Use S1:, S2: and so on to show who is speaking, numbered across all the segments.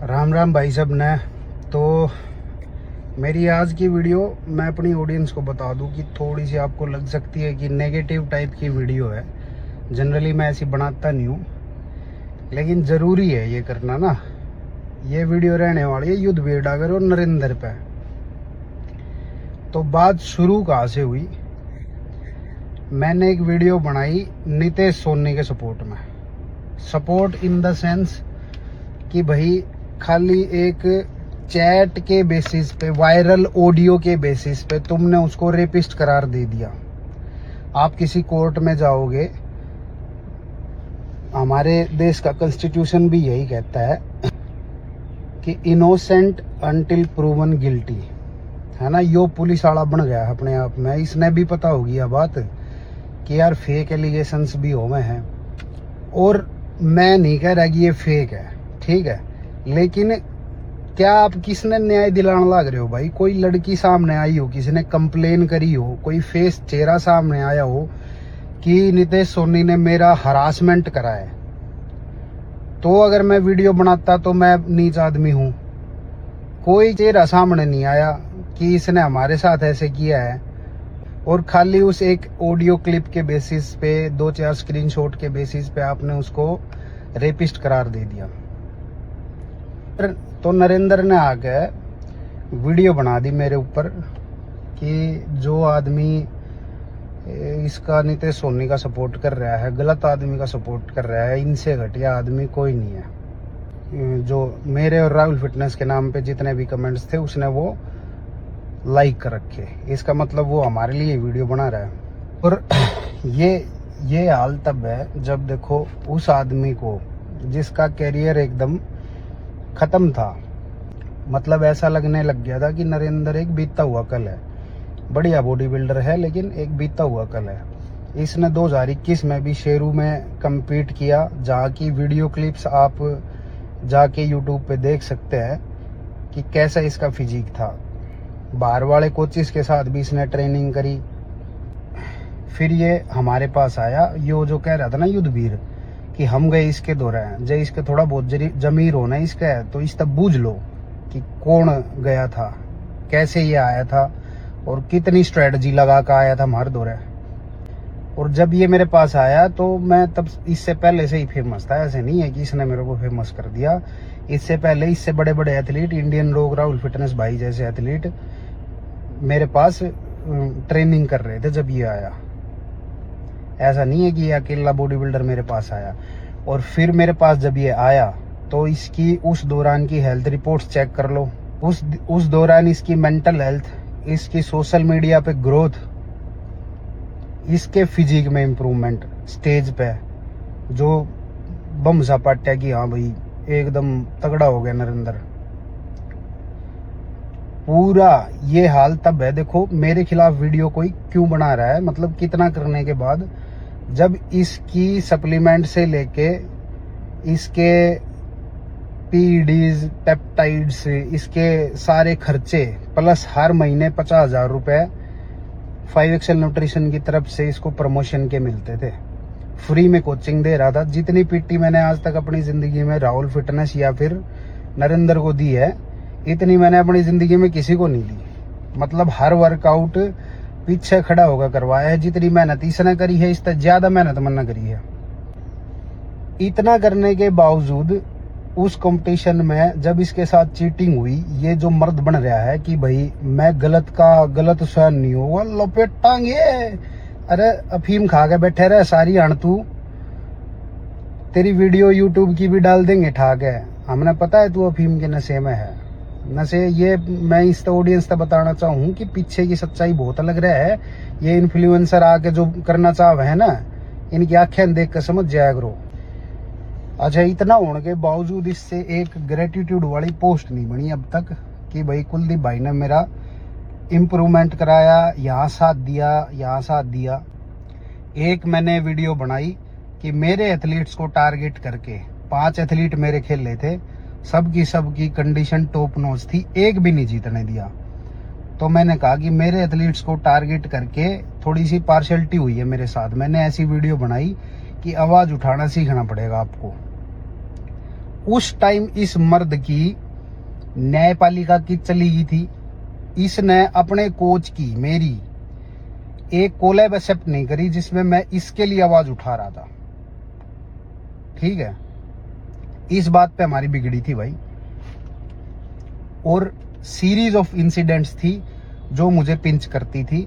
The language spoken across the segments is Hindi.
S1: राम राम भाई सब ने। तो मेरी आज की वीडियो मैं अपनी ऑडियंस को बता दूं कि थोड़ी सी आपको लग सकती है कि नेगेटिव टाइप की वीडियो है। जनरली मैं ऐसी बनाता नहीं हूँ, लेकिन ज़रूरी है ये करना ना। ये वीडियो रहने वाली है युद्धवीर डागर और नरेंद्र पे। तो बात शुरू कहाँ से हुई? मैंने एक वीडियो बनाई नितेश सोनी के सपोर्ट में। सपोर्ट इन द सेंस कि भाई खाली एक चैट के बेसिस पे, वायरल ऑडियो के बेसिस पे तुमने उसको रेपिस्ट करार दे दिया। आप किसी कोर्ट में जाओगे, हमारे देश का कॉन्स्टिट्यूशन भी यही कहता है कि इनोसेंट अनटिल प्रूवन गिल्टी, है ना। यो पुलिस वाला बन गया है अपने आप में। इसने भी पता होगी यह बात कि यार फेक एलिगेशंस भी हो में हैं। और मैं नहीं कह रहा कि ये फेक है, ठीक है, लेकिन क्या आप किसने न्याय दिलाने लग रहे हो भाई? कोई लड़की सामने आई हो, किसी ने कंप्लेन करी हो, कोई फेस चेहरा सामने आया हो कि नितेश सोनी ने मेरा हरासमेंट करा है, तो अगर मैं वीडियो बनाता तो मैं नीच आदमी हूं। कोई चेहरा सामने नहीं आया कि इसने हमारे साथ ऐसे किया है, और खाली उस एक ऑडियो क्लिप के बेसिस पे, 2-4 स्क्रीनशॉट के बेसिस पे आपने उसको रेपिस्ट करार दे दिया। तो नरेंद्र ने आके वीडियो बना दी मेरे ऊपर कि जो आदमी इसका नितेश सोनी का सपोर्ट कर रहा है, गलत आदमी का सपोर्ट कर रहा है, इनसे घटिया आदमी कोई नहीं है। जो मेरे और राहुल फिटनेस के नाम पे जितने भी कमेंट्स थे उसने वो लाइक कर रखे। इसका मतलब वो हमारे लिए वीडियो बना रहा है। और ये हाल तब है जब देखो उस आदमी को जिसका कैरियर एकदम खत्म था, मतलब ऐसा लगने लग गया था कि नरेंद्र एक बीता हुआ कल है। बढ़िया बॉडी बिल्डर है लेकिन एक बीता हुआ कल है। इसने 2021 में भी शेरू में compete किया, जहाँ की वीडियो क्लिप्स आप जाके यूट्यूब पे देख सकते हैं कि कैसा इसका फिजिक था। बाहर वाले कोचिस के साथ भी इसने ट्रेनिंग करी। फिर ये हमारे पास आया, यो जो कह रहा था ना युद्धवीर कि हम गए इसके दौरे हैं, जब इसके थोड़ा बहुत जमीर होना इसका है तो इस तब बूझ लो कि कौन गया था, कैसे ये आया था और कितनी स्ट्रेटजी लगा कर आया था हमारे दौरे। और जब ये मेरे पास आया तो मैं तब इससे पहले से ही फेमस था। ऐसे नहीं है कि इसने मेरे को फेमस कर दिया। इससे पहले इससे बड़े बड़े एथलीट, इंडियन लोग, राहुल फिटनेस भाई जैसे एथलीट मेरे पास ट्रेनिंग कर रहे थे जब ये आया। ऐसा नहीं है कि ये अकेला बॉडी बिल्डर मेरे पास आया। और फिर मेरे पास जब ये आया तो इसकी उस दौरान की हेल्थ रिपोर्ट्स चेक कर लो। उस दौरान इसकी मेंटल हेल्थ, इसकी सोशल मीडिया पे ग्रोथ, इसके फिजिक में इम्प्रूवमेंट स्टेज पे जो बम सा पाटा कि हाँ भाई एकदम तगड़ा हो गया नरेंद्र। पूरा ये हाल तब है। देखो मेरे खिलाफ वीडियो कोई क्यों बना रहा है, मतलब कितना करने के बाद, जब इसकी सप्लीमेंट से लेके इसके पीडीज, पेप्टाइड्स, इसके सारे खर्चे प्लस हर महीने 50,000 रुपए 5XL न्यूट्रिशन की तरफ से इसको प्रमोशन के मिलते थे। फ्री में कोचिंग दे रहा था। जितनी पीटी मैंने आज तक अपनी जिंदगी में राहुल फिटनेस या फिर नरेंद्र को दी है, इतनी मैंने अपनी जिंदगी में किसी को नहीं दी। मतलब हर वर्कआउट पीछे खड़ा होकर करवाया है। जितनी मेहनत इसने करी है इससे ज्यादा मेहनत मैंने करी है। इतना करने के बावजूद उस कंपटीशन में जब इसके साथ चीटिंग हुई, ये जो मर्द बन रहा है कि भाई मैं गलत सहन नहीं होगा, लपेटांगे। अरे अफीम खा के बैठे रहे सारी अण, तू तेरी वीडियो यूट्यूब की भी डाल देंगे ठाक है। हमने पता है तू अफीम के नशे में है। नशे ये मैं इस ऑडियंस तक बताना चाहूँ कि पीछे की सच्चाई बहुत अलग रहा है। ये इन्फ्लुएंसर आके जो करना चाह है ना, इनकी आंखें देख कर समझ जाया करो। अच्छा, इतना होने के बावजूद इससे एक ग्रेटिट्यूड वाली पोस्ट नहीं बनी अब तक कि भाई कुलदीप भाई ने मेरा इम्प्रूवमेंट कराया, यहाँ साथ दिया। एक मैंने वीडियो बनाई कि मेरे एथलीट्स को टारगेट करके 5 एथलीट मेरे खेल रहे थे, सबकी कंडीशन टॉप नॉच थी, एक भी नहीं जीतने दिया। तो मैंने कहा कि मेरे एथलीट्स को टारगेट करके थोड़ी सी पार्शियलिटी हुई है मेरे साथ। मैंने ऐसी वीडियो बनाई कि आवाज उठाना सीखना पड़ेगा आपको। उस टाइम इस मर्द की न्यायपालिका की चली गई थी। इसने अपने कोच की मेरी एक कोलैब एक्सेप्ट नहीं करी जिसमें मैं इसके लिए आवाज उठा रहा था। ठीक है, इस बात पे हमारी बिगड़ी थी भाई। और सीरीज ऑफ इंसिडेंट्स थी जो मुझे पिंच करती थी।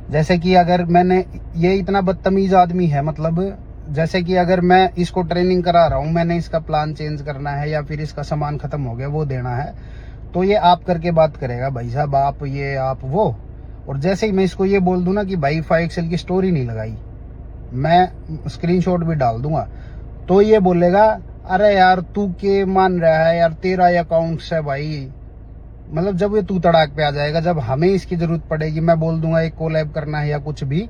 S1: जैसे कि अगर मैंने, ये इतना बदतमीज आदमी है, मतलब जैसे कि अगर मैं इसको ट्रेनिंग करा रहा हूं, मैंने इसका प्लान चेंज करना है या फिर इसका सामान खत्म हो गया वो देना है, तो ये आप करके बात करेगा, भाई साहब आप ये आप वो। और जैसे ही मैं इसको ये बोल दूं ना कि भाई 5XL की स्टोरी नहीं लगाई, मैं स्क्रीनशॉट भी डाल दूंगा, तो ये बोलेगा अरे यार तू के मान रहा है यार, तेरा अकाउंट्स है भाई। मतलब जब ये तू तड़ाक पे आ जाएगा, जब हमें इसकी जरूरत पड़ेगी, मैं बोल दूंगा एक कोलैब करना है या कुछ भी,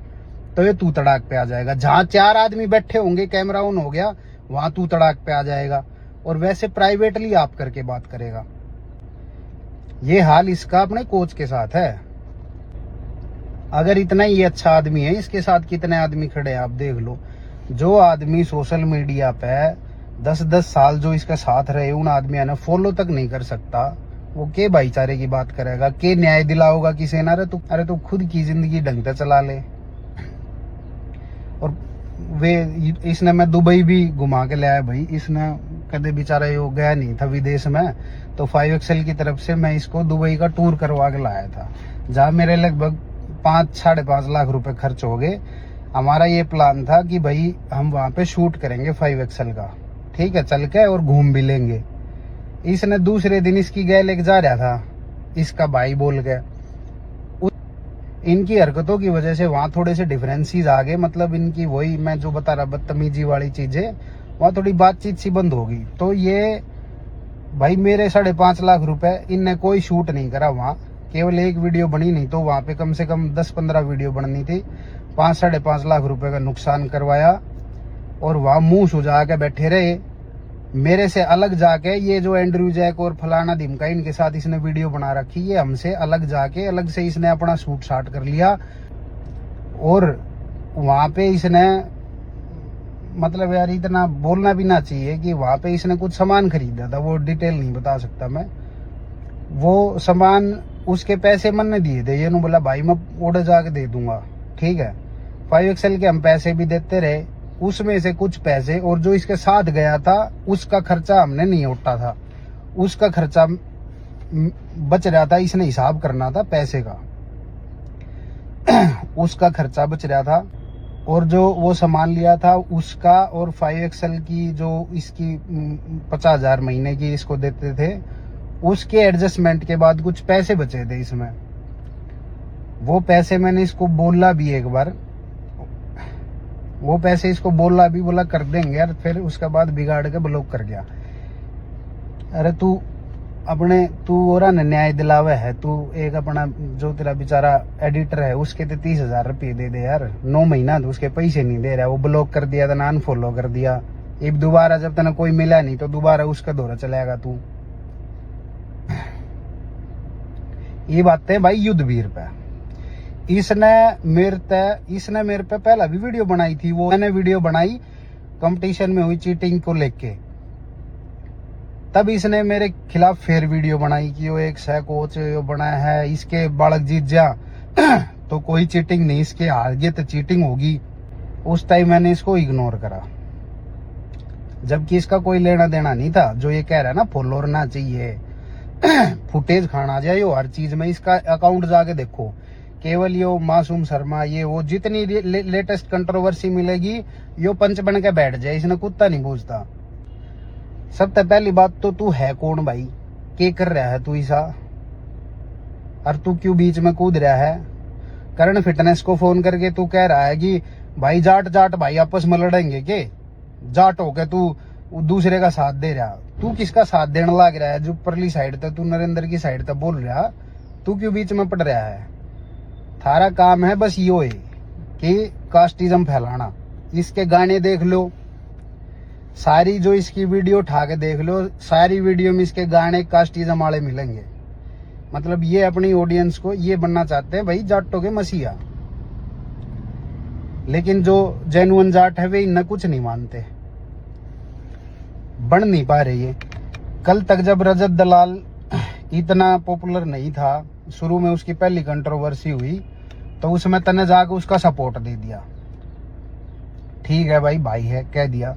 S1: तो ये तू तड़ाक पे आ जाएगा। जहां 4 आदमी बैठे होंगे, कैमरा ऑन हो गया, वहां तू तड़ाक पे आ जाएगा। और वैसे प्राइवेटली आप करके बात करेगा। ये हाल इसका अपने कोच के साथ है। अगर इतना ही अच्छा आदमी है, इसके साथ कितने आदमी खड़े हैं आप देख लो। जो आदमी सोशल मीडिया पे 10-10 साल जो इसके साथ रहे, उन आदमियों ने फॉलो तक नहीं कर सकता, वो के भाईचारे की बात करेगा, के न्याय दिलाओगा किसी ना। अरे तू खुद की जिंदगी ढंग से चला ले। और वे इसने मैं दुबई भी घुमा के ले आया भाई। इसने कदे बेचारा यो गया नहीं था विदेश में, तो 5XL की तरफ से मैं इसको दुबई का टूर करवा के लाया था, जहाँ मेरे लगभग 5-5.5 लाख रुपए खर्च हो गए। हमारा ये प्लान था कि भाई हम वहां पे शूट करेंगे 5XL का, ठीक है, चल के, और घूम भी लेंगे। इसने दूसरे दिन इसकी गैल लेके जा रहा था, इसका भाई बोल के। इनकी हरकतों की वजह से वहां थोड़े से डिफरेंसेस आ गए। मतलब इनकी वही मैं जो बता रहा बदतमीजी वाली चीजें, वहां थोड़ी बातचीत सी बंद होगी। तो ये भाई मेरे 5.5 लाख रुपए इनने कोई शूट नहीं करा वहां, केवल एक वीडियो बनी, नहीं तो वहां पे कम से कम 10-15 वीडियो बननी थी। 5-5.5 लाख रुपए का नुकसान करवाया और वहां मुंह सुझा के बैठे रहे। मेरे से अलग जाके ये जो एंड्रयू जैक और फलाना धिमका, इनके साथ इसने वीडियो बना रखी, ये हमसे अलग जाके अलग से इसने अपना शूट शाट कर लिया। और वहां पे इसने, मतलब यार इतना बोलना भी ना चाहिए कि वहां पे इसने कुछ सामान खरीदा था, वो डिटेल नहीं बता सकता मैं। वो सामान उसके पैसे मैंने दिए थे, ये नु बोला भाई मैं ऑर्डर जाके दे दूंगा, ठीक है। 5XL के हम पैसे भी देते रहे, उसमें से कुछ पैसे, और जो इसके साथ गया था उसका खर्चा हमने नहीं उठा था, उसका खर्चा बच रहा था, इसने हिसाब करना था पैसे का उसका खर्चा बच रहा था। और जो वो सामान लिया था उसका, और 5XL की जो इसकी 50,000 महीने की इसको देते थे, उसके एडजस्टमेंट के बाद कुछ पैसे बचे थे इसमें। वो पैसे मैंने इसको बोला भी एक बार, वो पैसे इसको बोला भी, बोला कर देंगे यार, फिर उसके बाद बिगाड़ के ब्लॉक कर गया। अरे तू और न्याय दिलावे है, तू एक अपना जो तेरा बेचारा एडिटर है उसके तो 30,000 रुपये दे दे यार। 9 महीना तो उसके पैसे नहीं दे रहा, वो ब्लॉक कर दिया था, अनफॉलो कर दिया। अब दोबारा जब तक कोई मिला नहीं तो दोबारा उसका दौरा चलेगा तू। ये बात है भाई युद्धवीर पे। इसने मेरे पे पहला भी वीडियो बनाई थी, वो मैंने वीडियो बनाई कंपटीशन में हुई चीटिंग को लेके, तब इसने मेरे खिलाफ फिर वीडियो बनाई कि वो एक सह कोच बनाया है, इसके बालक जीत जा तो कोई चीटिंग नहीं, इसके हार गए तो चीटिंग होगी। उस टाइम मैंने इसको इग्नोर करा, जबकि इसका कोई लेना देना नहीं था। जो ये कह रहा है ना फॉलोअर ना चाहिए फुटेज खाना जाए हर चीज में, इसका अकाउंट जाके देखो, केवल यो मासूम शर्मा ये वो जितनी लेटेस्ट कंट्रोवर्सी मिलेगी यो पंच बन के बैठ जाए, इसने कुत्ता नहीं पूछता। सबसे पहली बात तो तू है कौन भाई, क्या कर रहा है तू ऐसा, और तू क्यों बीच में कूद रहा है। करण फिटनेस को फोन करके तू कह रहा है कि भाई जाट भाई आपस में लड़ेंगे के, जाट होके तू दूसरे का साथ दे रहा। तू किसका साथ देने लग रहा है, जो परली साइड तक तू नरेंद्र की साइड तक बोल रहा, तू क्यों बीच में पड़ रहा है। थारा काम है बस यो है कि कास्टिज्म फैलाना। इसके गाने देख लो सारी, जो इसकी वीडियो उठा के देख लो, सारी वीडियो में इसके गाने कास्टिज्म वाले मिलेंगे। मतलब ये अपनी ऑडियंस को ये बनना चाहते हैं भाई जाटों के मसीहा, लेकिन जो जेन्युइन जाट है वे इन्हें कुछ नहीं मानते, बन नहीं पा रही है। कल तक जब रजत दलाल इतना पॉपुलर नहीं था, शुरू में उसकी पहली कंट्रोवर्सी हुई तो उसमें तने जाकर उसका सपोर्ट दे दिया। ठीक है भाई, भाई है कह दिया।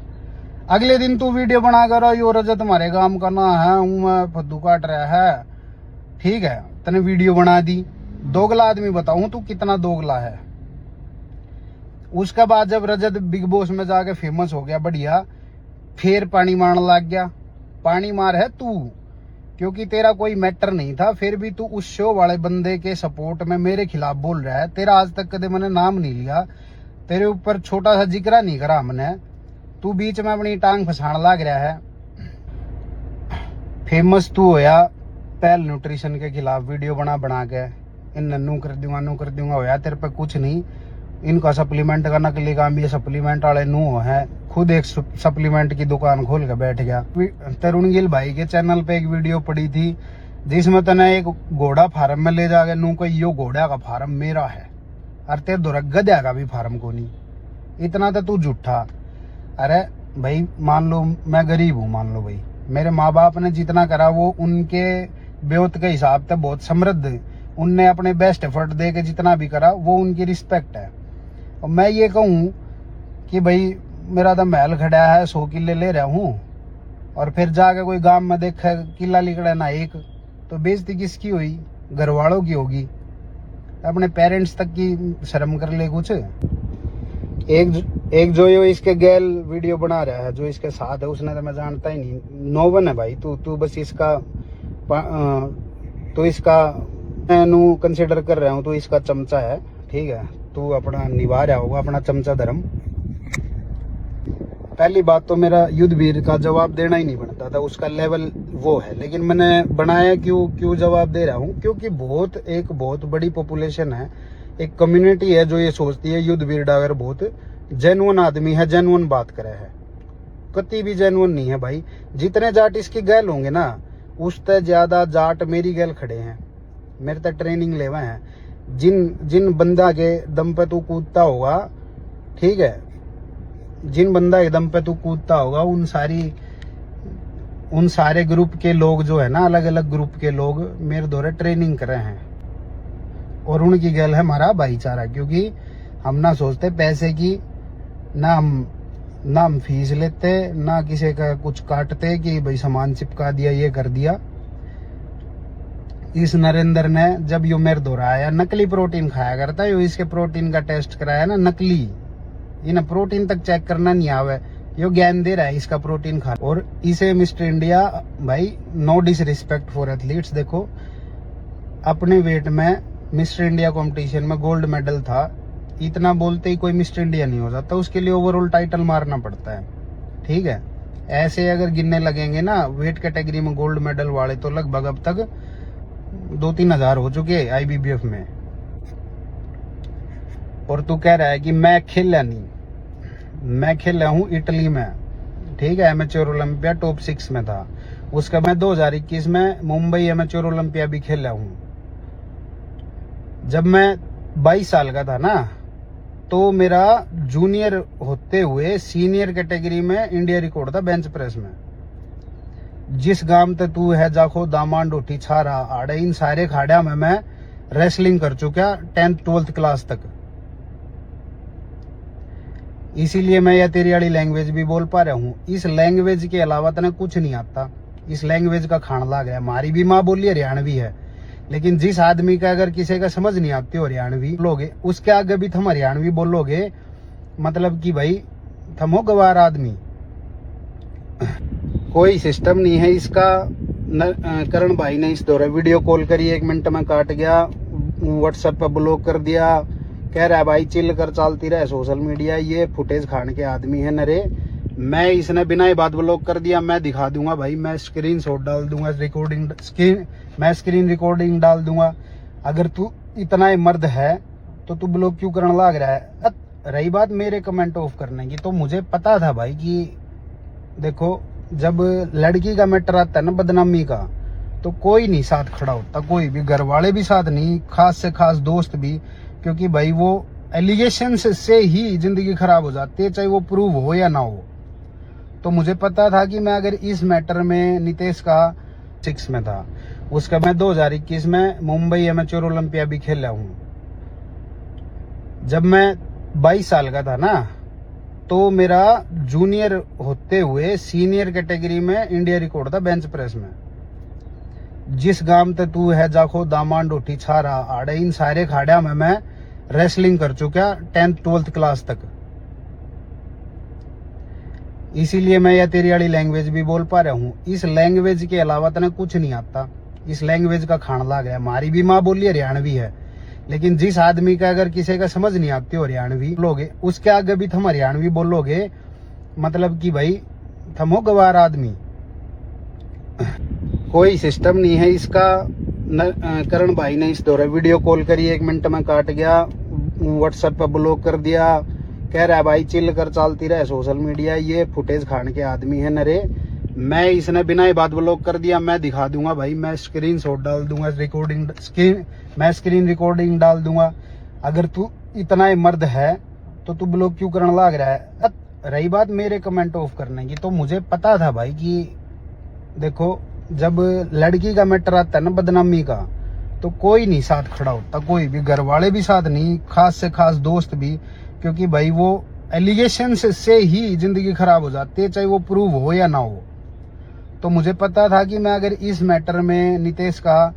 S1: अगले दिन तू वीडियो बना कर यो रजत हमारे गांव का ना है, मैं फद्दू काट रहा है। ठीक है, तने वीडियो बना दी। दोगला आदमी बताऊं तू कितना दोगला है। उसके बाद जब रजत बिग बॉस में जाके फेमस हो गया बढ़िया, फिर पानी मारने लग गया। पानी मार है तू, क्योंकि तेरा कोई मैटर नहीं था, फिर भी तू उस शो वाले बंदे के सपोर्ट में मेरे खिलाफ बोल रहा है। तेरा आज तक कदे मैंने नाम नहीं लिया, तेरे ऊपर छोटा सा जिक्र नहीं करा हमने, तू बीच में अपनी टांग फंसाने लग रहा है। फेमस तू होया पहल न्यूट्रिशन के खिलाफ वीडियो बना के, इन नन्नू कर दूंगा होया तेरे पे कुछ नहीं। इनका सप्लीमेंट का नकली काम, ये सप्लीमेंट वाले नू है, खुद एक सप्लीमेंट की दुकान खोल के बैठ गया। तरुण गिल भाई के चैनल पे एक वीडियो पड़ी थी जिसमें तने एक घोड़ा फार्म में ले जाके नू को यो घोड़ा का फार्म मेरा है, और तेरे दो गधा का भी फार्म को नहीं। इतना तो तू झूठा। अरे भाई मान लो मैं गरीब हूँ, मान लो भाई मेरे माँ बाप ने जितना करा वो उनके ब्योत के हिसाब से बहुत समृद्ध, उनने अपने बेस्ट एफर्ट दे के जितना भी करा वो उनकी रिस्पेक्ट है। और मैं ये कहूँ कि भाई मेरा तो महल खड़ा है, 100 किले ले रहा हूँ, और फिर जाके कोई गांव में देखा किला लिखड़ा ना एक, तो बेइज्जती किसकी हुई? घर वालों की होगी। अपने पेरेंट्स तक की शर्म कर ले कुछ। एक जो ये इसके गैल वीडियो बना रहा है, जो इसके साथ है, उसने तो मैं जानता ही नहीं। नोवन है भाई, तू बस इसका तो इसका मैं कंसिडर कर रहा हूँ, तो इसका चमचा है। ठीक है, तू अपना निभा रहा होगा अपना चमचा धर्म। पहली बात तो मेरा युद्धवीर का जवाब देना ही नहीं बनता था, उसका लेवल वो है, लेकिन मैंने बनाया क्यों जवाब दे रहा हूँ, क्योंकि एक बहुत बड़ी पॉपुलेशन है, एक कम्युनिटी है जो ये सोचती है युद्धवीर डागर बहुत जेन्युइन आदमी है, जेन्युइन बात करे है। कति भी जेन्युइन नहीं है भाई। जितने जाट इसकी गैल होंगे ना, उससे ज्यादा जाट मेरी गैल खड़े हैं, मेरे तक ट्रेनिंग लेवा है। जिन बंदा के दम पे तू कूदता होगा, ठीक है, जिन बंदा के दम पे तू कूदता होगा, उन सारे ग्रुप के लोग जो है ना, अलग अलग ग्रुप के लोग मेरे द्वारा ट्रेनिंग कर रहे हैं, और उनकी गैल है हमारा भाईचारा। क्योंकि हम ना सोचते पैसे की, ना हम फीस लेते, ना किसी का कुछ काटते कि भाई सामान चिपका दिया, ये कर दिया। इस नरेंद्र ने जब यो मेरे दोहराया नकली प्रोटीन खाया करता है, यो इसके प्रोटीन का टेस्ट कराया ना नकली, इन्हें प्रोटीन तक चेक करना नहीं आवे, यो ज्ञान दे रहा है इसका प्रोटीन खा। और इसे मिस्टर इंडिया भाई, नो डिसरिस्पेक्ट फॉर एथलीट्स, देखो अपने वेट में मिस्टर इंडिया कंपटीशन में गोल्ड मेडल था, इतना बोलते ही कोई मिस्टर इंडिया नहीं हो जाता, उसके लिए ओवरऑल टाइटल मारना पड़ता है। ठीक है, ऐसे अगर गिनने लगेंगे ना वेट कैटेगरी में गोल्ड मेडल वाले, तो लगभग अब तक 2-3 हजार हो चुके IBBF में। और तू कह रहा है कि मैं खेला नहीं, मैं खेला हूँ इटली में। ठीक है, एमेच्योर ओलंपिया टॉप 6 में था। उसका मैं 2021 में मुंबई एमेच्योर ओलंपिया भी खेला हूँ। जब मैं 22 साल का था ना, तो मेरा जूनियर होते हुए सीनियर कैटेगरी में इंडिया रिकॉर्ड था बेंच प्रेस में। जिस गांव ते तू है जाखो, दामान, डोटी, छारा, आड़े, इन सारे खाड़ा में मैं रेसलिंग कर चुका 10th 12th क्लास तक। इसीलिए मैं यह तेरी वाली लैंग्वेज भी बोल पा रहा हूँ। इस लैंग्वेज के अलावा तने कुछ नहीं आता, इस लैंग्वेज का खान लग गया। हमारी भी माँ बोली हरियाणवी है, लेकिन जिस आदमी का अगर किसी का समझ नहीं आती हो हरियाणवी बोलोगे, उसके आगे भी तुम हरियाणवी बोलोगे, मतलब कि भाई तुम हो गवार आदमी। कोई सिस्टम नहीं है इसका। करण भाई ने इस दौरान वीडियो कॉल करी, 1 मिनट में काट गया, व्हाट्सएप पर ब्लॉक कर दिया, कह रहा है भाई चिल कर, चलती रहे सोशल मीडिया, ये फुटेज खाने के आदमी है नरे। मैं इसने बिना ही बात ब्लॉक कर दिया, मैं दिखा दूंगा भाई, मैं स्क्रीनशॉट डाल दूंगा, मैं स्क्रीन रिकॉर्डिंग डाल दूंगा। अगर तू इतना ही मर्द है तो तू ब्लॉक क्यों करने लग रहा है? रही बात मेरे कमेंट ऑफ करने की, तो मुझे पता था भाई कि देखो जब लड़की का मैटर आता है ना, बदनामी का, तो कोई नहीं साथ खड़ा होता, कोई भी, घर वाले भी साथ नहीं, खास से खास दोस्त भी, क्योंकि भाई वो एलिगेशन से ही जिंदगी खराब हो जाती है, चाहे वो प्रूव हो या ना हो। तो मुझे पता था कि मैं अगर इस मैटर में नीतीश का 6 में था, उसका मैं 2021 में मुंबई एमेच्योर ओलंपिया भी खेला हूँ। जब मैं 22 साल का था ना, तो मेरा जूनियर होते हुए सीनियर कैटेगरी में इंडिया रिकॉर्ड था बेंच प्रेस में। जिस गांव ते तू है जाखो दामान डोटी छारा आड़े, इन सारे खाड़िया में मैं रेसलिंग कर चुका 10th 12th क्लास तक। इसीलिए मैं यह तेरी वाली लैंग्वेज भी बोल पा रहा हूँ। इस लैंग्वेज के अलावा तने कुछ नहीं आता। इस लैंग्वेज का खान ला गया। हमारी भी माँ बोली हरियाणवी है, लेकिन जिस आदमी का अगर किसी का समझ नहीं आती हरियाणवी बोलोगे, उसके आगे भी तुम हरियाणवी बोलोगे, मतलब कि भाई तुम हो गवार आदमी। कोई सिस्टम नहीं है इसका। करण भाई ने इस दौरान वीडियो कॉल करी, 1 मिनट में काट गया, व्हाट्सएप पर ब्लॉक कर दिया, कह रहा है भाई चिल कर चलती रहे सोशल मीडिया, ये फुटेज खान के आदमी है नरे। मैं इसने बिना ही बात ब्लॉक कर दिया। मैं दिखा दूंगा भाई, मैं स्क्रीन शॉट डाल दूंगा, मैं स्क्रीन रिकॉर्डिंग डाल दूंगा। अगर तू इतना ही मर्द है तो तू ब्लॉक क्यों करने लग रहा है। रही बात मेरे कमेंट ऑफ करने की, तो मुझे पता था भाई कि देखो जब लड़की का मैटर आता है ना बदनामी का, तो कोई नहीं साथ खड़ा होता, कोई भी, घर वाले भी साथ नहीं, खास से खास दोस्त भी, क्योंकि भाई वो एलिगेशन से ही जिंदगी खराब हो जाती है, चाहे वो प्रूव हो या ना हो। तो मुझे पता था कि मैं अगर इस मैटर में नीतीश का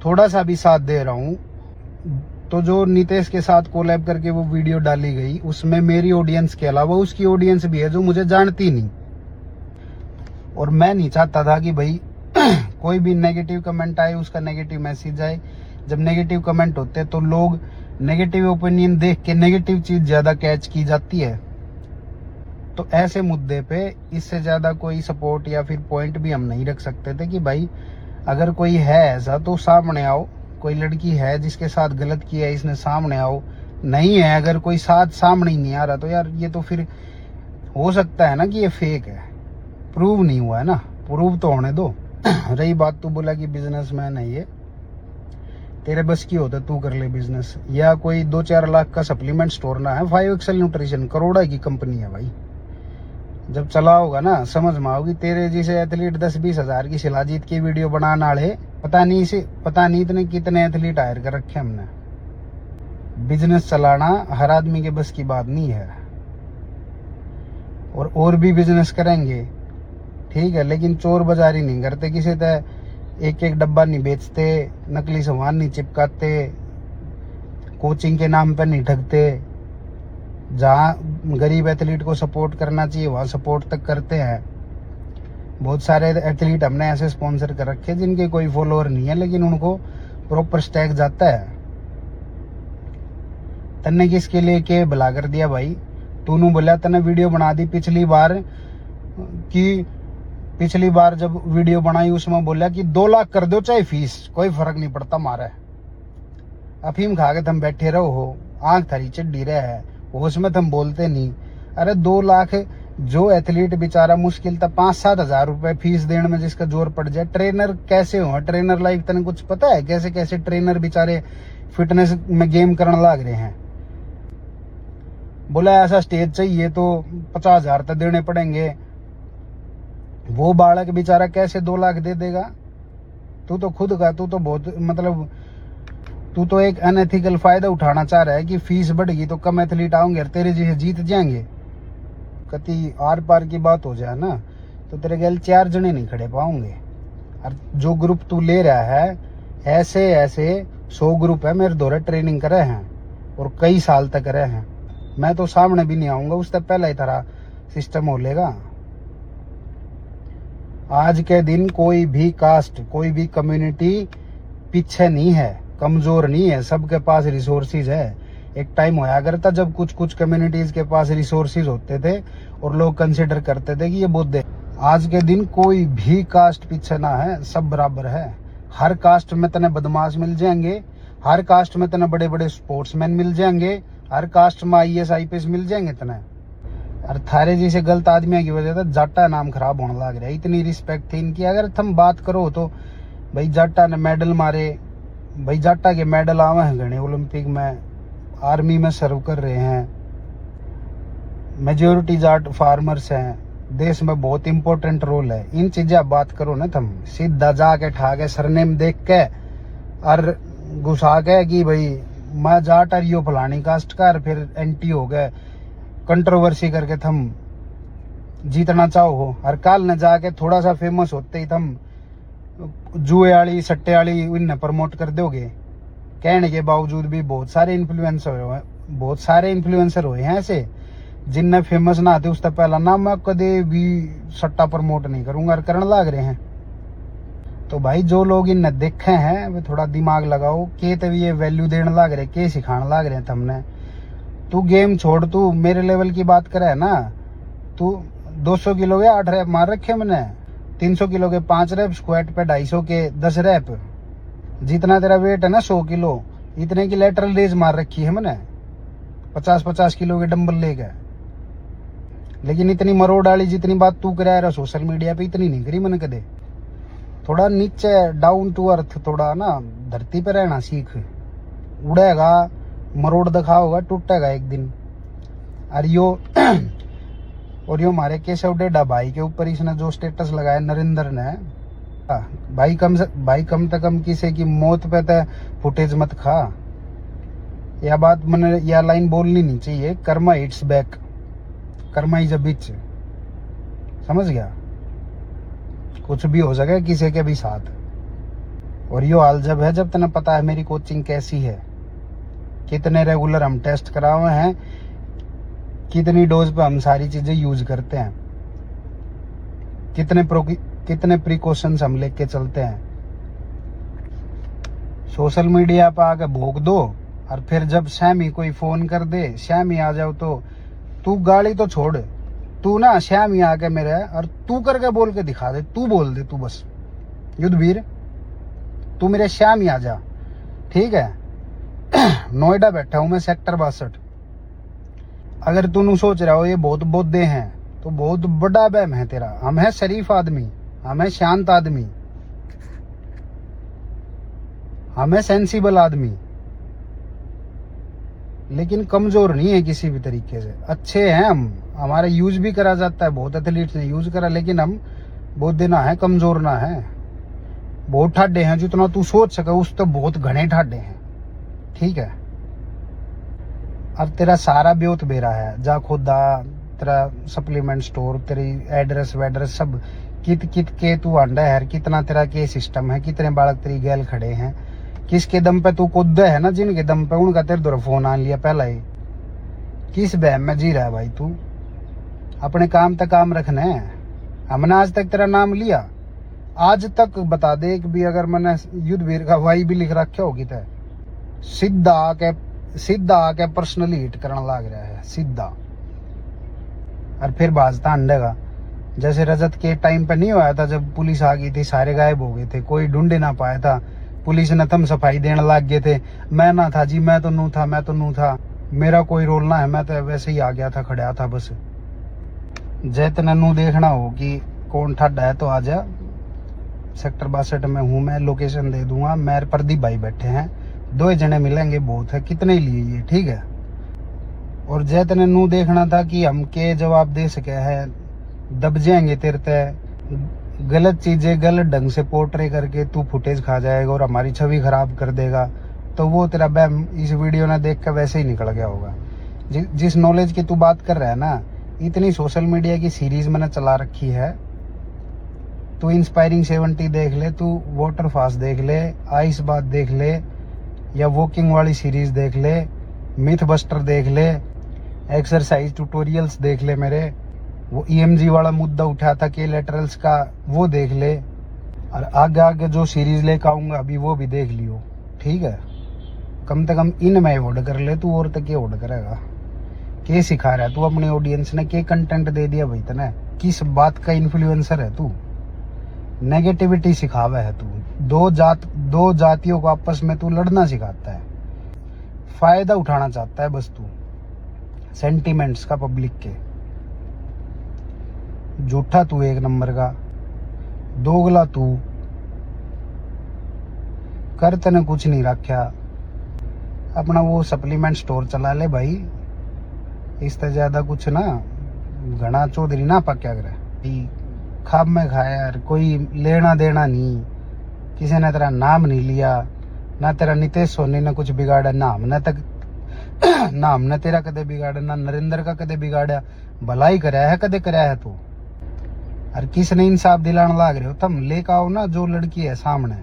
S1: थोड़ा सा भी साथ दे रहा हूँ, तो जो नीतीश के साथ कोलैब करके वो वीडियो डाली गई, उसमें मेरी ऑडियंस के अलावा उसकी ऑडियंस भी है जो मुझे जानती नहीं। और मैं नहीं चाहता था कि भाई कोई भी नेगेटिव कमेंट आए, उसका नेगेटिव मैसेज आए। जब नेगेटिव कमेंट होते हैं तो लोग नेगेटिव ओपिनियन देख के नेगेटिव चीज ज्यादा कैच की जाती है। तो ऐसे मुद्दे पे इससे ज्यादा कोई सपोर्ट या फिर पॉइंट भी हम नहीं रख सकते थे कि भाई अगर कोई है ऐसा तो सामने आओ, कोई लड़की है जिसके साथ गलत किया है इसने, सामने आओ। नहीं है, अगर कोई साथ सामने ही नहीं आ रहा, तो यार ये तो फिर हो सकता है ना कि ये फेक है, प्रूव नहीं हुआ है ना, प्रूव तो होने दो। रही बात तू बोला कि बिजनेसमैन है, ये तेरे बस की होता तू कर ले बिजनेस, या कोई 2-4 लाख का सप्लीमेंट स्टोर ना है, 5 एक्सेल न्यूट्रिशन करोड़ा की कंपनी है भाई। जब चला होगा ना समझ में आओगी। तेरे जैसे एथलीट 10-20 हजार की शिलाजीत की वीडियो बनाने वाले, पता नहीं इतने कितने एथलीट हायर कर रखे हमने। बिजनेस चलाना हर आदमी के बस की बात नहीं है, और भी बिजनेस करेंगे ठीक है, लेकिन चोर बाजारी नहीं करते, किसी तरह एक डब्बा नहीं बेचते, नकली सामान नहीं चिपकाते, कोचिंग के नाम पर नहीं ठगते। जहाँ गरीब एथलीट को सपोर्ट करना चाहिए वहाँ सपोर्ट तक करते हैं। बहुत सारे एथलीट हमने ऐसे स्पॉन्सर कर रखे जिनके कोई फॉलोअर नहीं है, लेकिन उनको प्रॉपर स्टैक जाता है। तन्ने किसके लिए के भला कर दिया भाई, तूने बोला तन्ने वीडियो बना दी पिछली बार जब वीडियो बनाई उसमें बोला कि 2 लाख कर दो चाहे फीस, कोई फर्क नहीं पड़ता मारा। अफीम खा के तुम बैठे रहो हो, आंख थारी चिड्डी रहे है, उसमें तुम बोलते नहीं। अरे 2 लाख जो एथलीट बेचारा मुश्किल था 5-7 हजार रुपए फीस देने में जिसका जोर पड़ जाए। ट्रेनर कैसे हो, ट्रेनर लाइफ तने कुछ पता है कैसे कैसे ट्रेनर बेचारे फिटनेस में गेम करने लग रहे हैं। बोला ऐसा स्टेज चाहिए तो 50 हजार तक देने पड़ेंगे। वो बालक बेचारा कैसे 2 लाख दे देगा। तू तो खुद का, तू तो बहुत मतलब तू तो एक अनएथिकल फायदा उठाना चाह रहा है कि फीस बढ़ेगी तो कम एथलीट आएंगे और तेरे जैसे जीत जाएंगे। कति आर पार की बात हो जाए ना तो तेरे गैल 4 जने नहीं खड़े पाओगे। और जो ग्रुप तू ले रहा है, ऐसे 100 ग्रुप है मेरे दौरे ट्रेनिंग करे हैं और कई साल तक रहे हैं। मैं तो सामने भी नहीं आऊंगा, उससे पहले ही तरह सिस्टम हो लेगा। आज के दिन कोई भी कास्ट, कोई भी कम्युनिटी पीछे नहीं है, कमजोर नहीं है, सबके पास रिसोर्सेज है। एक टाइम होया करता जब कुछ कम्युनिटीज के पास रिसोर्सेज होते थे और लोग कंसिडर करते थे कि ये बुद्ध है। आज के दिन कोई भी कास्ट पीछे ना है, सब बराबर है। हर कास्ट में तने बदमाश मिल जाएंगे, हर कास्ट में तने बड़े बड़े स्पोर्ट्समैन मिल जाएंगे, हर कास्ट में IAS IPS मिल जाएंगे तने। और थारे जैसे गलत आदमियों की वजह से जाटा नाम खराब होने लग रहा है। इतनी रिस्पेक्ट थी इनकी। अगर तुम बात करो तो भाई जाटा ने मेडल मारे, भाई जाटा के मेडल आवे हैं घने ओलंपिक में, आर्मी में सर्व कर रहे हैं, मेजोरिटी जाट फार्मर्स हैं, देश में बहुत इंपॉर्टेंट रोल है। इन चीजें बात करो ना तुम, सीधा जाके ठाके सरनेम देख के और घुसा के कि भाई मैं जाट और यो फलानी कास्ट का, और फिर एंटी हो गए कंट्रोवर्सी करके तुम जीतना चाहो हो। और काल न जाके थोड़ा सा फेमस होते ही तुम जुए वाली सट्टे वाली इन्हें प्रमोट कर दोगे। कहने के बावजूद भी बहुत सारे इन्फ्लुएंसर हुए हैं ऐसे जिनने फेमस ना आते उससे पहला ना मैं कदे भी सट्टा प्रमोट नहीं करूंगा और करने लाग रहे हैं। तो भाई जो लोग इन्हें देखे हैं वे थोड़ा दिमाग लगाओ, के तभी ये वैल्यू देने लाग रहे, के सिखाने लाग रहे हैं तुमने। तू गेम छोड़, तू मेरे लेवल की बात करे ना, तू 200 किलो के 8 रैप मार रखे मैंने, 300 किलो के 5 रैप, स्क्वाट पे 250 के 10 रैप, जितना तेरा वेट है ना 100 किलो इतने की लेटरल रेज मार रखी है मैंने, 50-50 किलो के डंबल लेके। लेकिन इतनी मरोड़ डाली जितनी बात तू करा रहा सोशल मीडिया पे इतनी नहीं करी मैंने कदे। थोड़ा नीचे डाउन टू अर्थ, थोड़ा ना धरती पे रहना सीख। उड़ेगा मरोड़ दिखाओगा टूटेगा एक दिन। और यो हमारे केशव डेडा भाई के ऊपर इसने जो स्टेटस लगाया नरेंद्र ने, भाई कम से कम किसी की मौत पे तो फुटेज मत खा। यह बात मैंने यह लाइन बोलनी नहीं चाहिए, karma hits back, karma is a bitch, समझ गया। कुछ भी हो सके किसी के भी साथ। और यो हाल जब है जब तने पता है मेरी कोचिंग कैसी है, कितने रेगुलर हम टेस्ट कराए हैं, कितनी डोज पे हम सारी चीजें यूज करते हैं, कितने प्रिकॉशंस हम लेके चलते हैं। सोशल मीडिया पे आके भोग दो और फिर जब श्यामी कोई फोन कर दे, श्यामी आ जाओ, तो तू गाली तो छोड़, तू ना श्यामी आके मेरे और तू करके बोल के दिखा दे, तू बोल दे, तू बस युद्धवीर तू मेरे श्यामी आ जा, ठीक है। नोएडा बैठा हूं मैं, सेक्टर 62। अगर तू सोच रहा हो ये बहुत बोधे हैं तो बहुत बड़ा बहम है तेरा। हम है शरीफ आदमी, हम है शांत आदमी, हम है सेंसिबल आदमी, लेकिन कमजोर नहीं है किसी भी तरीके से। अच्छे हैं हम, हमारा यूज भी करा जाता है, बहुत एथलीट्स ने यूज करा, लेकिन हम बहुत ना है, कमजोर ना है। बहुत ठाडे हैं, जितना तू सोच सके उस तो बहुत घने ठाडे हैं, ठीक है। अब तेरा सारा ब्योत बेरा है, जा खुदा तेरा सप्लीमेंट स्टोर, तेरी एड्रेस वेड्रेस सब कित के तू आंडा है, कितना तेरा के सिस्टम है, कितने बालक तेरी गैल खड़े हैं, किसके दम पे तू कूद है ना, जिनके दम पे उनका तेरे द्वारा फोन आन लिया पहला ही। किस बहम में जी रहा है भाई तू? अपने काम तक काम रखना है। हमने आज तक तेरा नाम लिया, आज तक बता दे कि भी अगर मैंने युद्धवीर का वाई भी लिख रखा होगी तो सीधा आके पर्सनली हिट करना लाग रहा है सीधा। और फिर बाजता अंडेगा, जैसे रजत के टाइम पे नहीं हुआ था जब पुलिस आ गई थी, सारे गायब हो गए थे, कोई ढूंढे ना पाया था, पुलिस ने थम सफाई देने लग गए थे, मैं ना था जी, मैं तो नू था, मेरा कोई रोल ना है, मैं तो वैसे ही आ गया था, खड़ा था बस। जैतने नू देखना हो कि कौन ठाडा है तो आ जा, सेक्टर 62 में हूँ मैं, लोकेशन दे दूंगा। मेरे प्रदीप भाई बैठे हैं, 2 जने मिलेंगे, बहुत है, कितने लिए ये, ठीक है। और जैतने नू देखना था कि हम के जवाब दे सके है, दब जाएंगे तेरे ते, गलत चीजें गलत ढंग से पोर्ट्रे करके तू फुटेज खा जाएगा और हमारी छवि खराब कर देगा, तो वो तेरा बैम इस वीडियो ने देख कर वैसे ही निकल गया होगा। जिस नॉलेज की तू बात कर रहा है ना, इतनी सोशल मीडिया की सीरीज मैंने चला रखी है। तू इंस्पायरिंग 70 देख ले, तू वाटर फास्ट देख ले, आइस बात देख ले, या वॉकिंग वाली सीरीज देख ले, मिथ बस्टर देख ले, एक्सरसाइज ट्यूटोरियल्स देख ले मेरे, वो EMG वाला मुद्दा उठा था के लेटरल्स का, वो देख ले, और आगे आगे जो सीरीज लेकर आऊंगा अभी वो भी देख लियो, ठीक है। कम से कम इन में ऑर्डर कर ले तू, और तक ऑर्डर करेगा। के सिखा रहा है तू अपनी ऑडियंस ने, के कंटेंट दे दिया भाई तने, किस बात का इन्फ्लुएंसर है तू? नेगेटिविटी सिखावा है तू, दो जातियों को आपस में तू लड़ना सिखाता है, फायदा उठाना चाहता है बस तू सेंटिमेंट्स का, पब्लिक के। झूठा तू एक नंबर का, दोगला तू, कर तने कुछ नहीं रखा। अपना वो सप्लीमेंट स्टोर चला ले भाई, इससे ज्यादा कुछ ना घना चौधरी ना पक्या करे। खाब में खाया यार, कोई लेना देना नहीं, किसी ने तेरा नाम नहीं लिया, ना तेरा नितेश सोनी ने कुछ बिगाड़ा, ना हमने तक ना हमने तेरा कदे बिगाड़ा, ना नरेंद्र का कदे बिगाड़ा, भलाई कराया है कदे कराया है तू। और किसने इंसाफ दिलाने लाग रहे हो तुम, लेकर आओ ना जो लड़की है सामने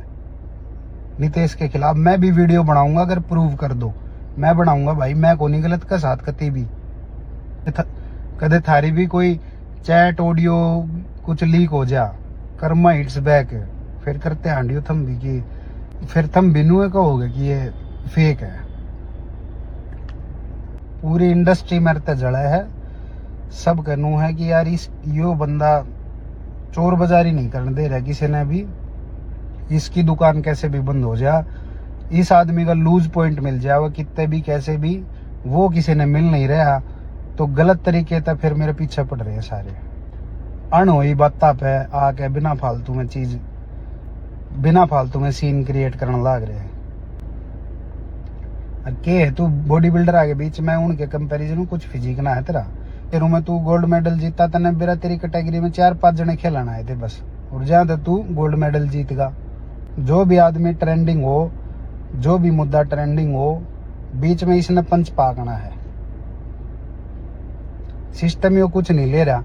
S1: नितेश के खिलाफ। मैं भी वीडियो बनाऊंगा, अगर प्रूव कर दो मैं बनाऊंगा भाई, मैं को नहीं गलत का साथ कती भी कदे थारी भी कोई चैट ऑडियो कुछ लीक हो जा, कर्मा हिट्स बैक, फिर करते हांडियो थम भी कि फिर थम बिनुए कहोगे कि ये फेक है। पूरी इंडस्ट्री मेरे ते जड़ा है, सब कहनू है कि यार इस यो बंदा चोर बाजारी नहीं करने दे रहा किसी ने भी, इसकी दुकान कैसे भी बंद हो जा, इस आदमी का लूज पॉइंट मिल जाए, वो कितने भी कैसे भी वो किसी ने मिल नहीं रहा, तो गलत तरीके तक फिर मेरे पीछे पड़ रहे हैं सारे। अनहोई बाता पे आके बिना फालतू में चीज, बिना फालतू में सीन क्रिएट करने लाग रहे हैं। के तू बॉडी बिल्डर आगे बीच में उनके कंपैरिजन में कुछ फिजिक ना है तेरा, तेरू में तू गोल्ड मेडल जीता, तने मेरा तेरी कैटेगरी में 4-5 जने खेलना आए थे बस, और जहां तक तू गोल्ड मेडल जीतेगा। जो भी आदमी ट्रेंडिंग हो, जो भी मुद्दा ट्रेंडिंग हो, बीच में इसने पंच पाकना है। सिस्टम यो कुछ नहीं ले रहा,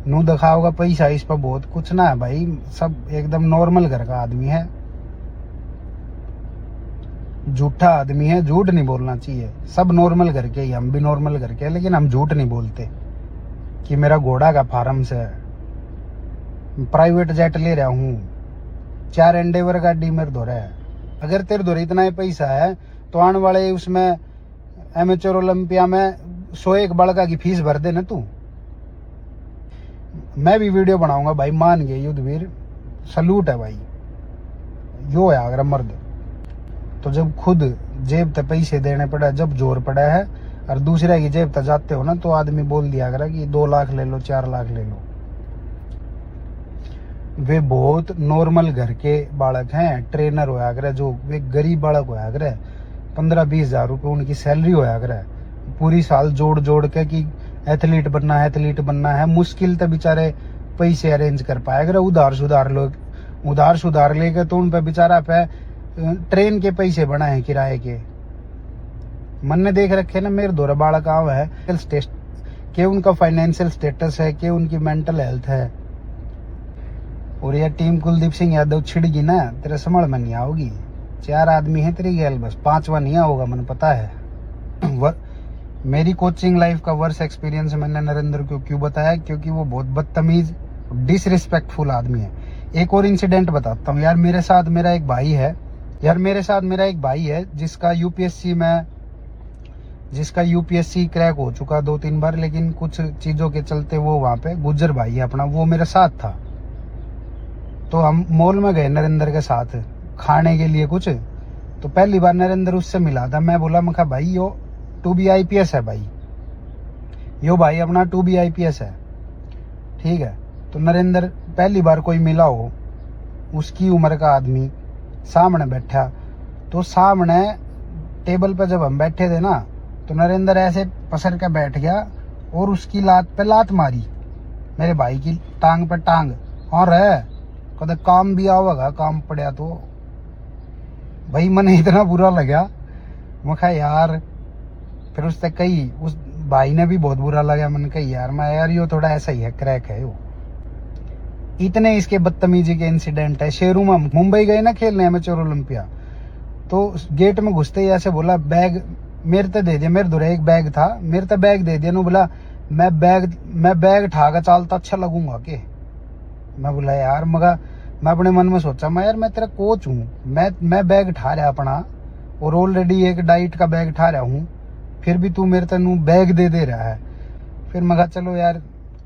S1: नू दिखाओगा पैसा इस पर बहुत कुछ ना है भाई, सब एकदम नॉर्मल घर का आदमी है, झूठा आदमी है, झूठ नहीं बोलना चाहिए, सब नॉर्मल घर के ही, हम भी नॉर्मल घर के, लेकिन हम झूठ नहीं बोलते कि मेरा घोड़ा का फार्म से प्राइवेट जेट ले रहा हूँ, 4 एंडेवर गाड़ी मेरे धोरे है। अगर तेरे धोरे इतना ही पैसा है तो आने वाले उसमें एमेच्योर ओलंपिया में 101 बड़का की फीस भर दे ना तू। मैं भी वीडियो बनाऊंगा भाई, मान गए युद्धवीर, सलूट है भाई, यो है अगर मर्द तो जब खुद जेब तक पैसे देने पड़ा, जब जोर पड़ा है और दूसरे की जेब तक जाते हो ना, तो आदमी बोल दिया करा कि 2 लाख ले लो, 4 लाख ले लो। वे बहुत नॉर्मल घर के बालक हैं, ट्रेनर होया करे, जो वे गरीब बालक होया करे, 15-20 हजार रुपये उनकी सैलरी होया करे, पूरी साल जोड़ जोड़ के कि एथलीट बनना है, एथलीट बनना है, मुश्किल तो बेचारे पैसे अरेंज कर पाया करे, उधार सुधार लेके तो उन पे बेचारा पे ट्रेन के पैसे बना है किराए के। मन ने देख रखे ना मेरे दौरा बालक आव है के उनका फाइनेंशियल स्टेटस है, के उनकी मेंटल हेल्थ है। और यह टीम कुलदीप सिंह यादव छिड़गी ना, तेरे समझ में नहीं आओगी। 4 आदमी है तेरी गैल, बस 5वां नहीं होगा, मैंने पता है। मेरी कोचिंग लाइफ का वर्स्ट एक्सपीरियंस मैंने नरेंद्र को क्यों बताया, क्योंकि वो बहुत बदतमीज डिसरिस्पेक्टफुल आदमी है। एक और इंसिडेंट बताता हूँ यार, मेरे साथ मेरा एक भाई है जिसका यूपीएससी क्रैक हो चुका 2-3 बार, लेकिन कुछ चीजों के चलते वो वहां पे, गुज्जर भाई है अपना, वो मेरे साथ था। तो हम मॉल में गए नरेंद्र के साथ खाने के लिए कुछ, तो पहली बार नरेंद्र उससे मिला था। मैं बोला, मैं कहा भाई यो 2B IPS है भाई, यो भाई अपना 2B IPS है, ठीक है। तो नरेंद्र पहली बार कोई मिला हो, उसकी उम्र का आदमी सामने बैठा, तो सामने टेबल पे जब हम बैठे थे ना, तो नरेंद्र ऐसे पसर के बैठ गया और उसकी लात पे लात मारी, मेरे भाई की टांग पे टांग। और है कदे काम भी आवेगा, काम पड़ा तो भाई मन इतना बुरा लगा, मैं कहा यार, फिर उससे कही, उस भाई ने भी बहुत बुरा लगा, मैंने कही यार मैं यार यो थोड़ा ऐसा ही है, क्रैक है यो। इतने इसके बदतमीजी के इंसिडेंट है। शेरू में मुंबई गए ना खेलने एमेच्योर ओलंपिया, तो गेट में घुसते ही ऐसे बोला, बैग मेरे ते दे दिया, मेरे धुरे एक बैग था, मेरे ते बैग दे दिया। नु बोला मैं बैग ठाकर चालता अच्छा लगूंगा के। मैं बोला यार, मगर मैं अपने मन में सोचा, मैं यार मैं तेरा कोच हूँ, मैं बैग ठा रहा अपना, और ऑलरेडी एक डाइट का बैग ठा रहा हूँ, फिर भी तू मेरे तेनू बैग दे रहा है। फिर मैं कहा चलो यार,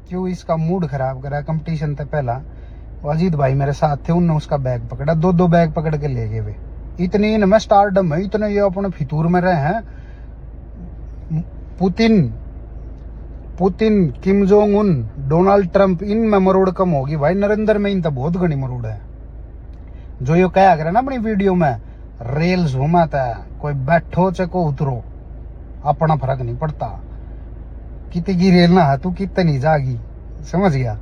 S1: क्यों इसका मूड खराब करा। कंपटीशन था पहला, अजीत भाई मेरे साथ थे, उनने उसका बैग पकड़ा, 2 बैग पकड़ के ले गए वे। इतनी इनमें स्टारडम है, इतने ये अपने फितूर में रहे हैं। Putin, Kim Jong Un, Donald Trump, इनमें मरोड़ कम होगी भाई, नरेंद्र में इन तो बहुत घनी मरोड़ है। जो यो कहा करे ना अपनी वीडियो में, रेल्स घुमाता है, कोई बैठो चाहे को उतरो, अपना फर्क नहीं पड़ता, कितनी की रेल ना है तू कितनी जागी, समझ गया।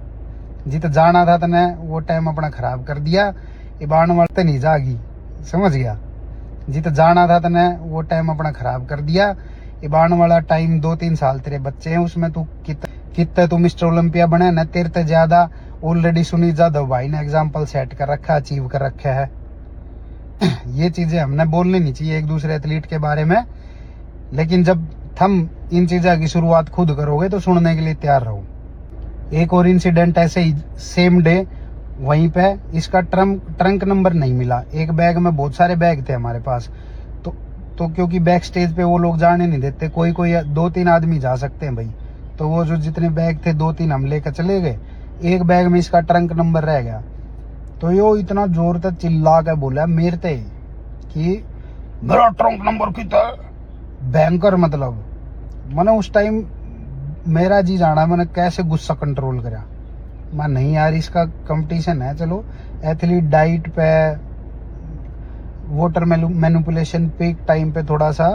S1: जित जाना था तने वो टाइम अपना खराब कर दिया, इबान वाले नहीं जागी, समझ गया। जित जाना था तने वो टाइम अपना खराब कर दिया, इबान वाला टाइम 2-3 साल तेरे बच्चे हैं उसमें तू कितने तू मिस्टर ओलंपिया बने न, तेरे से ज्यादा ऑलरेडी सुनील जाधव भाई ने एग्जाम्पल सेट कर रखा, अचीव कर रखा है। ये चीजें हमने बोलनी नहीं चाहिए एक दूसरे एथलीट के बारे में, लेकिन जब हम इन चीजों की शुरुआत खुद करोगे तो सुनने के लिए तैयार रहो। एक और इंसिडेंट ऐसे ही सेम डे वहीं पे, इसका ट्रंक नंबर नहीं मिला। एक बैग में बहुत सारे बैग थे हमारे पास, तो क्योंकि बैक स्टेज पे वो लोग जाने नहीं देते, कोई 2-3 आदमी जा सकते हैं भाई, तो वो जो जितने बैग थे 2-3 हम लेकर चले गए। एक बैग में इसका ट्रंक नंबर रह गया, तो यो इतना जोर तक चिल्ला के बोला मेरे ते कि मेरा ट्रंक नंबर कितना, भयंकर। मतलब मैंने उस टाइम मेरा जी जाना, मैंने कैसे गुस्सा कंट्रोल करा। मैं नहीं यार, इसका कंपटीशन है, चलो एथलीट डाइट पे, वाटर मैनिपुलेशन पीक टाइम पे थोड़ा सा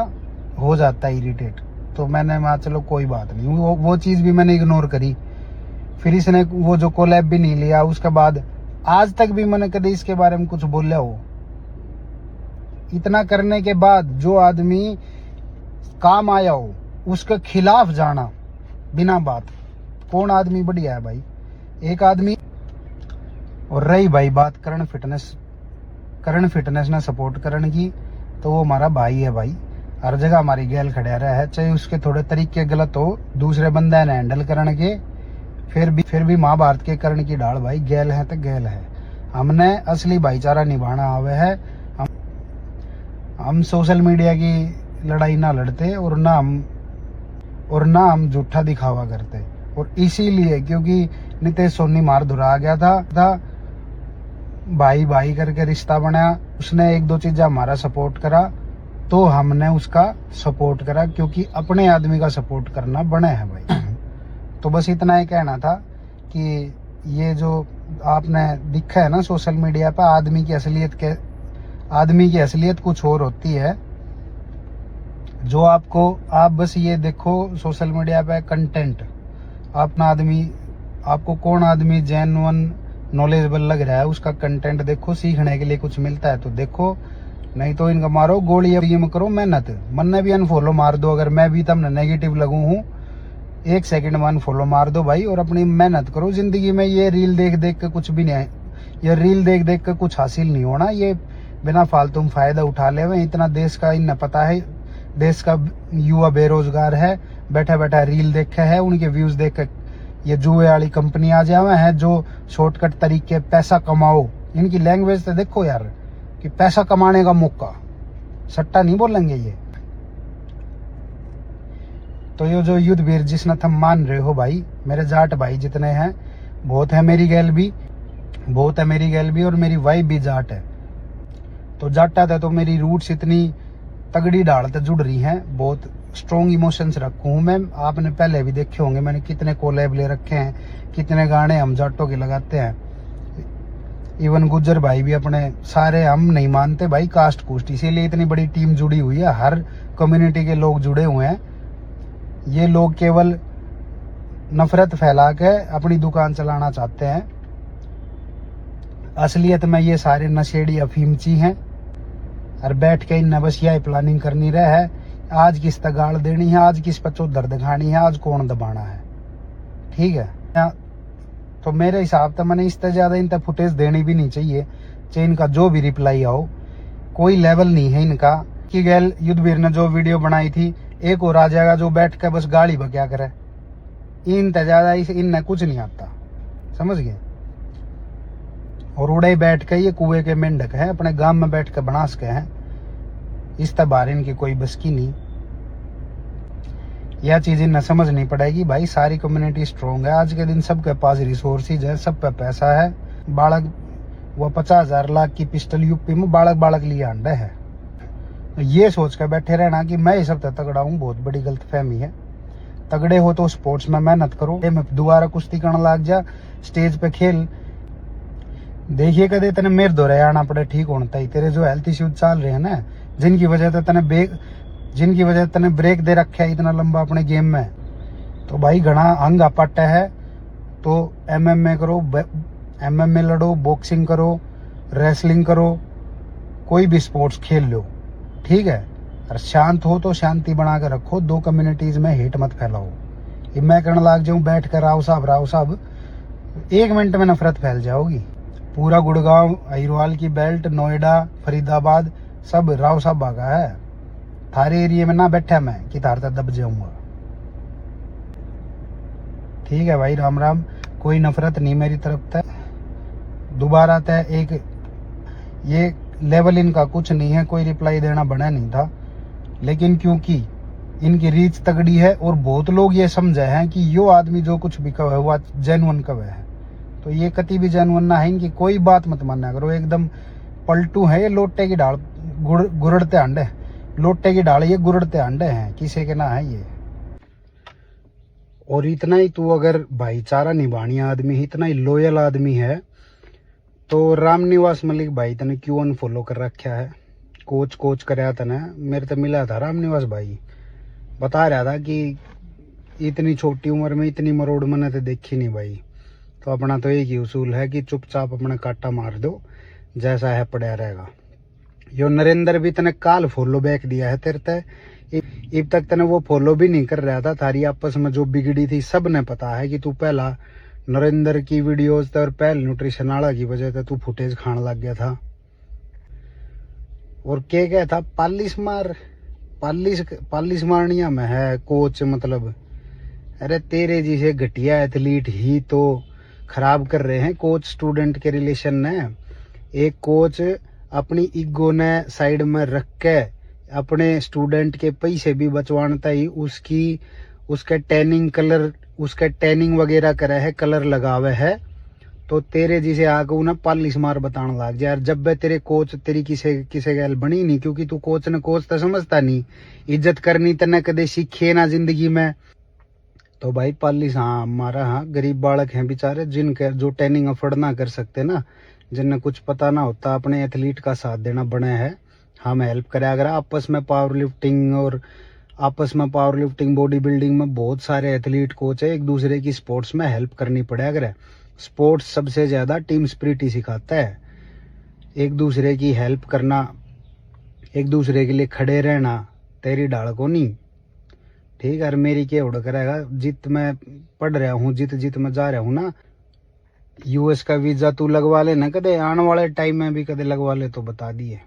S1: हो जाता है इरिटेट, तो मैंने चलो कोई बात नहीं, वो चीज भी मैंने इग्नोर करी। फिर इसने वो जो कोलैब भी नहीं लिया, उसके बाद आज तक भी मैंने कभी इसके बारे में कुछ बोला हो। इतना करने के बाद जो आदमी काम आया हो उसके खिलाफ जाना बिना बात, कौन आदमी बढ़िया है भाई? एक आदमी। और रही भाई बात करण फिटनेस ने सपोर्ट करने की, तो वो हमारा भाई है भाई, हर जगह हमारी गैल खड़ा रहा है, चाहे उसके थोड़े तरीके गलत हो, दूसरे बंदे ने हैंडल करने के, फिर भी महाभारत के करण की ढाल भाई, गैल है तो गैल है। हमने असली भाईचारा निभाना आवे है, हम सोशल मीडिया की लड़ाई ना लड़ते और ना हम झूठा दिखावा करते। और इसीलिए क्योंकि नितेश सोनी मार धुरा गया था भाई भाई करके रिश्ता बना, उसने 1-2 चीजें हमारा सपोर्ट करा तो हमने उसका सपोर्ट करा, क्योंकि अपने आदमी का सपोर्ट करना बने है भाई। तो बस इतना ही कहना था कि ये जो आपने दिखा है ना सोशल मीडिया पर, आदमी की असलियत कुछ और होती है। जो आप बस ये देखो सोशल मीडिया पे कंटेंट, आपको कौन आदमी जेन्युइन नॉलेजेबल लग रहा है उसका कंटेंट देखो, सीखने के लिए कुछ मिलता है तो देखो, नहीं तो इनका मारो गोली, ये करो मेहनत। मन भी अनफॉलो मार दो, अगर मैं भी तमने नेगेटिव लगू हूँ 1 सेकंड में अनफॉलो मार दो भाई, और अपनी मेहनत करो। जिंदगी में ये रील देख देख के कुछ भी नहीं है, ये रील देख देख के कुछ हासिल नहीं होना, ये बिना फालतू फायदा उठा ले हुए। इतना देश का इन्हें पता है, देश का युवा बेरोजगार है, बैठा बैठा रील देखे है, उनके व्यूज देख के ये जुए वाली कंपनी आ जावे है जो शॉर्टकट तरीके पैसा कमाओ। इनकी लैंग्वेज तो देखो यार, कि पैसा कमाने का मौका, सट्टा नहीं बोलेंगे ये। तो ये जो युद्ध वीर जिसने तुम मान रहे हो भाई, मेरे जाट भाई जितने हैं, बहुत है मेरी गैल भी, और मेरी वाइफ भी जाट है। तो जाटा था तो मेरी रूट्स इतनी तगड़ी ढाल से जुड़ रही हैं, बहुत स्ट्रॉन्ग इमोशंस रखू हूँ मैं। आपने पहले भी देखे होंगे मैंने कितने कोलैब ले रखे हैं, कितने गाने हम जाटों के लगाते हैं। इवन गुज्जर भाई भी अपने, सारे हम नहीं मानते भाई कास्ट कुस्ट, इसीलिए इतनी बड़ी टीम जुड़ी हुई है, हर कम्युनिटी के लोग जुड़े हुए हैं। ये लोग केवल नफरत फैला के अपनी दुकान चलाना चाहते हैं। असलियत में ये सारे नशेड़ी अफीमची हैं, और बैठ के इन्हें बस यही प्लानिंग करनी रहे है, आज किस तक गाड़ देनी है, आज किस पर चौधर दिखानी है, आज कौन दबाना है। ठीक है, तो मेरे हिसाब से मैंने इससे ज्यादा इन तक फुटेज देनी भी नहीं चाहिए, चाहे इनका जो भी रिप्लाई आओ, कोई लेवल नहीं है इनका। कि गैल युद्धवीर ने जो वीडियो बनाई थी, एक और आ जाएगा जो बैठ के बस गाली बक्या करे, इन तक ज्यादा इनने कुछ नहीं आता, समझ गए। और उड़े बैठ के ये कुएं के मेंढक है, अपने गांव में बैठ के बनास के हैं, इस बार इनकी कोई बस की नहीं। यह चीज इन्हें समझनी पड़ेगी भाई, सारी कम्युनिटी स्ट्रोंग है आज के दिन, सबके पास रिसोर्सेज है, सब पे पैसा है। बालक वो 50,000 लाख की पिस्टल यूपी में बालक लिए अंडे है। ये सोच कर बैठे रहना कि मैं इस हफ्ते तगड़ा हूँ, बहुत बड़ी गलतफहमी है। तगड़े हो तो स्पोर्ट्स में मेहनत करो, दोबारा कुश्ती करने लग जा, स्टेज पे खेल। देखिए कदे तने मेरे दौरे आना पड़े ठीक होना ही, तेरे जो हेल्थ इश्यूज चल रहे हैं ना, जिनकी वजह से तने ब्रेक दे रखे है इतना लंबा अपने गेम में, तो भाई घना अंग अपट है। तो MMA करो, MMA लड़ो, बॉक्सिंग करो, रेसलिंग करो, कोई भी स्पोर्ट्स खेल लो, ठीक है। और शांत हो तो शांति बना के रखो, दो कम्युनिटीज में हेट मत फैलाओ। ये मैं कहने लग जाऊं बैठ कर राव साहब, 1 मिनट में नफरत फैल जाओगी। पूरा गुड़गांव, अहिरवाल की बेल्ट, नोएडा, फरीदाबाद सब राव साहब भागा है। थारे एरिया में ना बैठा मैं कि थार तक दब जाऊंगा। ठीक है भाई, राम राम। कोई नफरत नहीं मेरी तरफ तक। दोबारा तय एक ये लेवल इनका कुछ नहीं है, कोई रिप्लाई देना बना नहीं था, लेकिन क्योंकि इनकी रीच तगड़ी है और बहुत लोग ये समझे हैं कि यो आदमी जो कुछ भी कवे वो जेन्युइन कवे है, तो ये कति भी जेन्युइन ना है। इनकी कोई बात मत माना करो, एकदम पलटू है ये। लोटे की ढाल गुरड़ते अंडे, लोटे की ढाल ये गुरड़ते अंडे हैं, किसी के ना है ये। और इतना ही तू अगर भाईचारा निभानी आदमी, इतना ही लॉयल आदमी है, तो रामनिवास मलिक भाई तने क्यों अनफॉलो कर रखा है? कोच कराया तने, मेरे तो मिला था रामनिवास भाई, बता रहा था कि इतनी छोटी उम्र में इतनी मरोड़ मैंने तो देखी नहीं भाई। तो अपना तो एक ही उसूल है कि चुपचाप अपना काटा मार दो, जैसा है पड़ा रहेगा। यो नरेंद्र भी तने काल फॉलो बैक दिया है तेरे ते, अब तक तने वो फॉलो भी नहीं कर रहा था। थारी आपस में जो बिगड़ी थी सब ने पता है कि तू पहला नरेंद्र की वीडियोस और पहल न्यूट्रिशन वाला की वजह से तू फुटेज खाने लग गया था। और क्या था, पालिश मारनिया में है कोच, मतलब अरे तेरे जैसे घटिया एथलीट ही तो खराब कर रहे हैं कोच स्टूडेंट के रिलेशन ने। एक कोच अपनी ईगो ने साइड में रख के अपने स्टूडेंट के पैसे भी बचवाता ही उसके टैनिंग वगैरह करे है, कलर लगावे है। तो तेरे जिसे आगे उन्हें पालिश मार बताने लग जाए। जब वे तेरे कोच तेरी किसे गैल बनी नहीं, क्योंकि तू कोच तो समझता नहीं, इज्जत करनी तने कदे सीखे ना जिंदगी में। तो भाई पालिश, हाँ हमारा, हाँ गरीब बालक हैं बेचारे जिनके जो ट्रेनिंग अफोर्ड ना कर सकते ना, जिन्हें कुछ पता ना होता, अपने एथलीट का साथ देना बने हैं। हम हेल्प करें अगर आपस में पावर लिफ्टिंग बॉडी बिल्डिंग में बहुत सारे एथलीट कोच है, एक दूसरे की स्पोर्ट्स में हेल्प करनी पड़े। अगर स्पोर्ट्स सबसे ज्यादा टीम स्पिरिट ही सिखाता है, एक दूसरे की हेल्प करना, एक दूसरे के लिए खड़े रहना, तेरी ढाल को नहीं। ठीक है, मेरी क्या उड़ करेगा, जित मैं पढ़ रहा हूँ, जित मैं जा रहा हूँ ना, यूएस का वीजा तू लगवा ले ना, कदे आने वाले टाइम में भी कदे लगवा ले तो बता दिए।